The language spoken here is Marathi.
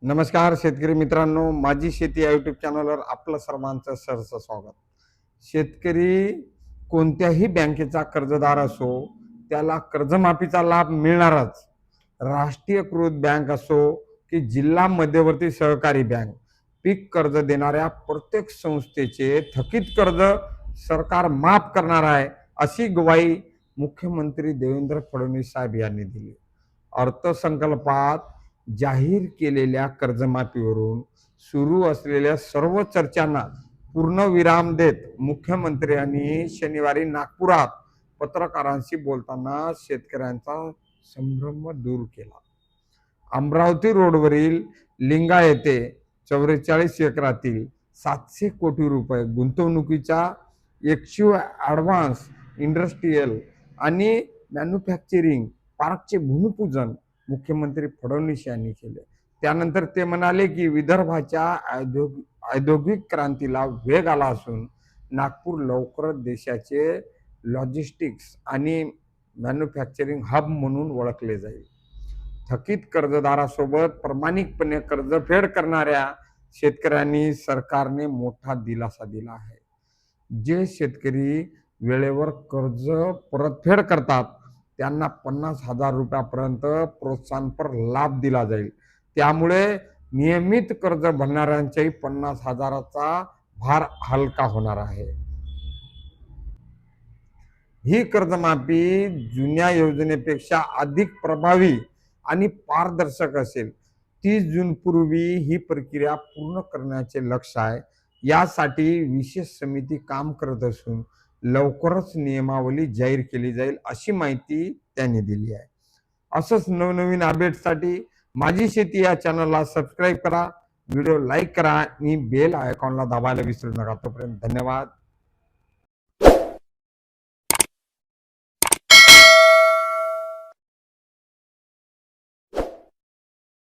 नमस्कार शेतकरी मित्रांनो, माझी शेती या यूट्यूब चॅनलवर आपलं सर्वांचं सहर्ष स्वागत. शेतकरी कोणत्याही बँकेचा कर्जदार असो, त्याला कर्जमाफीचा लाभ मिळणारच. राष्ट्रीयकृत बँक असो की जिल्हा मध्यवर्ती सहकारी बँक, पीक कर्ज देणाऱ्या प्रत्येक संस्थेचे थकीत कर्ज सरकार माफ करणार आहे, अशी ग्वाही मुख्यमंत्री देवेंद्र फडणवीस साहेब यांनी दिली. अर्थसंकल्पात जाहीर केलेल्या कर्जमाफीवरून सुरू असलेल्या सर्व चर्चांना पूर्णविराम देत मुख्यमंत्र्यांनी शनिवारी नागपुरात पत्रकारांशी बोलताना शेतकऱ्यांचा संभ्रम दूर केला. अमरावती रोडवरील लिंगा येथे 44 एकरातील 700 कोटी रुपये गुंतवणुकीचा एक्शिव ॲडव्हान्स इंडस्ट्रीयल आणि मॅन्युफॅक्चरिंग पार्कचे भूमिपूजन मुख्यमंत्री फडणवीस यांनी केले. त्यानंतर ते म्हणाले की विदर्भाच्या औद्योगिक क्रांतीला वेग आला असून नागपूर लवकरच देशाचे लॉजिस्टिक्स आणि मॅन्युफॅक्चरिंग हब म्हणून ओळखले जाईल. थकीत कर्जदारासोबत प्रामाणिकपणे कर्जफेड करणाऱ्या शेतकऱ्यांनी सरकारने मोठा दिलासा दिला आहे. जे शेतकरी वेळेवर कर्ज परतफेड करतात त्यांना 50,000 रुपयापर्यंत प्रोत्साहनपर लाभ दिला जाईल. त्यामुळे नियमित कर्ज भरणाऱ्यांच्याही 50,000चा भार हलका होणार आहे. ही कर्जमाफी जुन्या योजनेपेक्षा अधिक प्रभावी आणि पारदर्शक असेल. 30 जूनपूर्वी ही प्रक्रिया पूर्ण करण्याचे लक्ष्य आहे. यासाठी विशेष समिती काम करत असून लवकरच नियमावली जाहीर केली जाईल, अशी माहिती त्यांनी दिली आहे. असंच नवनवीन अपडेट्ससाठी माझी शेती या चॅनलला सबस्क्राईब करा, व्हिडिओ लाईक करा आणि बेल आयकॉनला दाबायला विसरू नका. तोपर्यंत धन्यवाद.